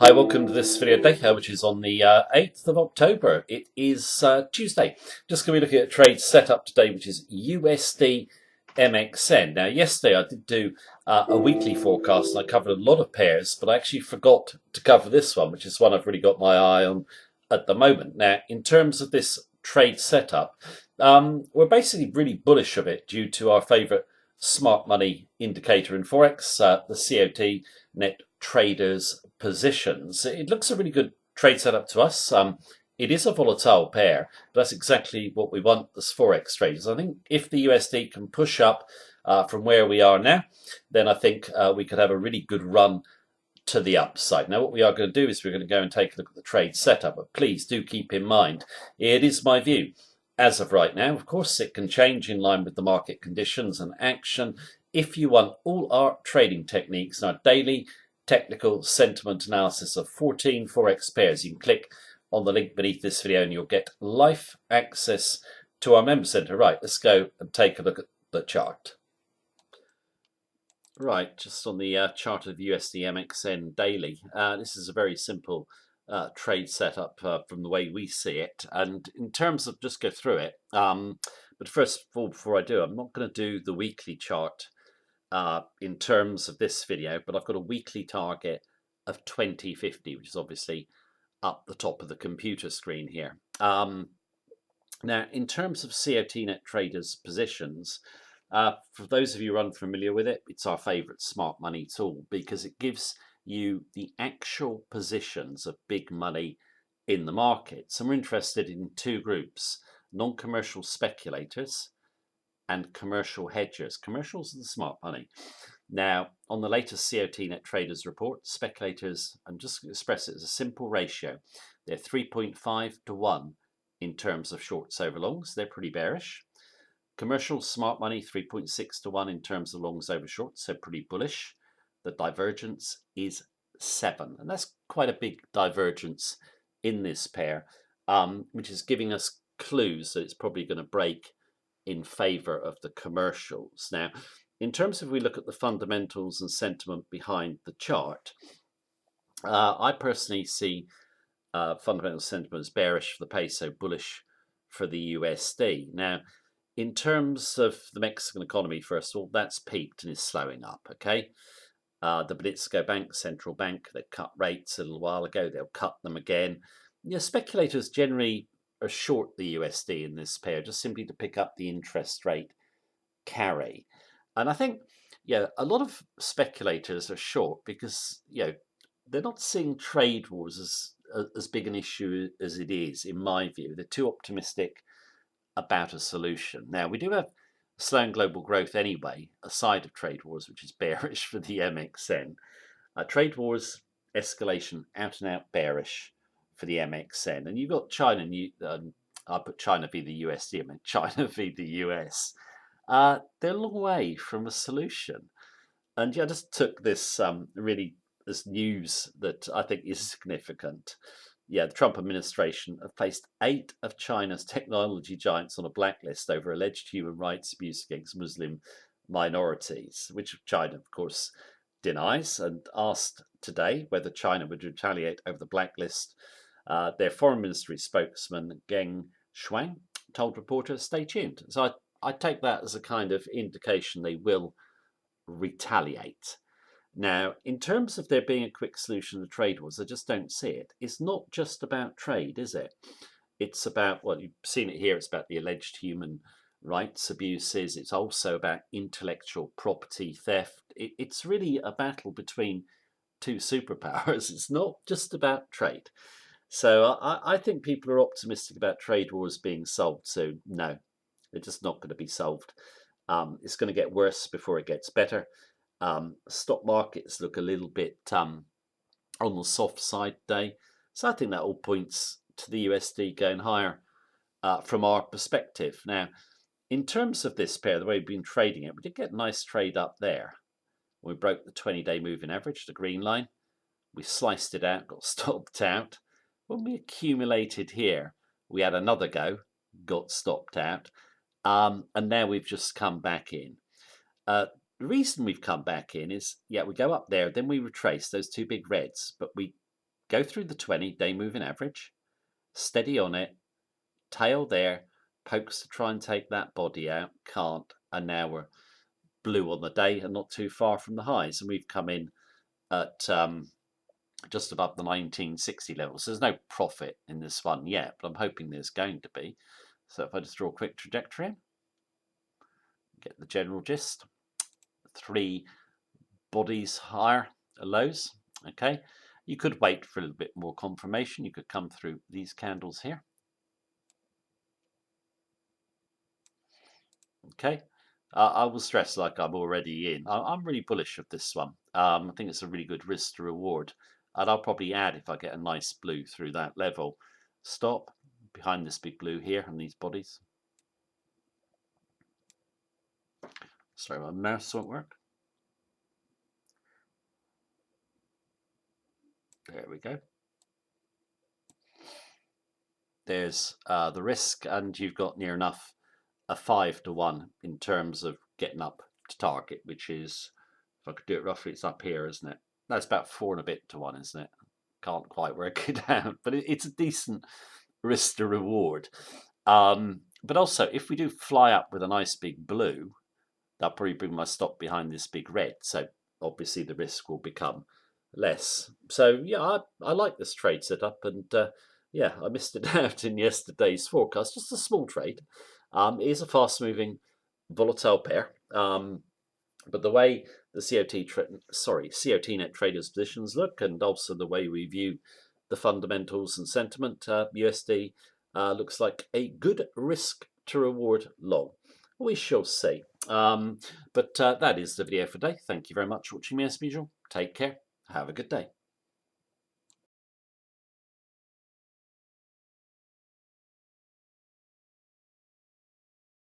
Hi, welcome to this video today, which is on the 8th of October. It is Tuesday. Just going to be looking at a trade setup today, which is USD MXN. Now, yesterday I did do a weekly forecast and I covered a lot of pairs, but I actually forgot to cover this one, which is one I've really got my eye on at the moment. Now, in terms of this trade setup, we're basically really bullish of it due to our favourite smart money indicator in Forex, the COT, net traders positions. It looks a really good trade setup to us. It is a volatile pair, but that's exactly what we want as Forex traders. I think if the USD can push up from where we are now, then I think we could have a really good run to the upside. Now, what we are going to do is we're going to go and take a look at the trade setup, but please do keep in mind, it is my view. As of right now, of course, it can change in line with the market conditions and action. If you want all our trading techniques and our daily technical sentiment analysis of 14 Forex pairs, you can click on the link beneath this video and you'll get live access to our member center. Right, let's go and take a look at the chart. Right, just on the chart of USD MXN daily, this is a very simple trade setup from the way we see it. And in terms of, just go through it, but first of all, before I do, I'm not going to do the weekly chart in terms of this video, but I've got a weekly target of 2050, which is obviously up the top of the computer screen here. Now, in terms of COT net traders positions, for those of you who are unfamiliar with it, it's our favorite smart money tool because it gives you the actual positions of big money in the markets. And we're interested in two groups: non-commercial speculators and commercial hedgers. Commercials are the smart money. Now, on the latest COT net traders report, speculators, and just express it as a simple ratio, they're 3.5 to 1 in terms of shorts over longs. They're pretty bearish. Commercial smart money 3.6 to 1 in terms of longs over shorts, so pretty bullish. The divergence is 7, and that's quite a big divergence in this pair, which is giving us clues that it's probably going to break in favor of the commercials. Now, in terms of, we look at the fundamentals and sentiment behind the chart, I personally see fundamental sentiment as bearish for the peso, bullish for the USD. Now, in terms of the Mexican economy, first of all, that's peaked and is slowing up, okay? The Banxico Bank, central bank, they cut rates a little while ago. They'll cut them again. You know, speculators generally are short the USD in this pair, just simply to pick up the interest rate carry. And I think, yeah, a lot of speculators are short because, you know, they're not seeing trade wars as big an issue as it is, in my view. They're too optimistic about a solution. Now, we do have slowing global growth anyway, aside of trade wars, which is bearish for the MXN. Trade wars escalation, out and out bearish for the MXN. And you've got China, I put China v the USD, I meant China v the US. They're a long way from a solution. And yeah, I just took this really as news that I think is significant. Yeah, the Trump administration have placed 8 of China's technology giants on a blacklist over alleged human rights abuse against Muslim minorities, which China, of course, denies, and asked today whether China would retaliate over the blacklist. Their foreign ministry spokesman, Geng Shuang, told reporters, stay tuned. So I take that as a kind of indication they will retaliate. Now, in terms of there being a quick solution to trade wars, I just don't see it. It's not just about trade, is it? It's about, well, you've seen it here, it's about the alleged human rights abuses. It's also about intellectual property theft. It's really a battle between two superpowers. It's not just about trade. So I think people are optimistic about trade wars being solved soon. No, they're just not going to be solved. It's going to get worse before it gets better. Stock markets look a little bit on the soft side today. So I think that all points to the USD going higher from our perspective. Now, in terms of this pair, the way we've been trading it, we did get a nice trade up there. We broke the 20-day moving average, the green line. We sliced it out, got stopped out. When we accumulated here, we had another go, got stopped out. And now we've just come back in. The reason we've come back in is, yeah, we go up there, then we retrace those two big reds, but we go through the 20-day moving average, steady on it, tail there, pokes to try and take that body out, can't, and now we're blue on the day and not too far from the highs, and we've come in at just above the 1960 levels. So there's no profit in this one yet, but I'm hoping there's going to be. So if I just draw a quick trajectory in, get the general gist. 3 bodies higher lows. Okay, you could wait for a little bit more confirmation. You could come through these candles here. Okay, I will stress, like I'm already in, I'm really bullish of this one. I think it's a really good risk to reward, and I'll probably add if I get a nice blue through that level. Stop behind this big blue here and these bodies. Sorry, my mouse won't work. There we go. There's the risk, and you've got near enough a 5-to-1 in terms of getting up to target, which is, if I could do it roughly, it's up here, isn't it? That's about 4 and a bit to 1, isn't it? Can't quite work it out, but it's a decent risk to reward. But also, if we do fly up with a nice big blue, that'll probably bring my stop behind this big red. So obviously the risk will become less. So yeah, I like this trade setup, and yeah, I missed it out in yesterday's forecast. Just a small trade. It is a fast-moving, volatile pair. But the way the COT net traders positions look, and also the way we view the fundamentals and sentiment, USD looks like a good risk to reward long. We shall see. But that is the video for today. Thank you very much for watching me as usual. Take care. Have a good day.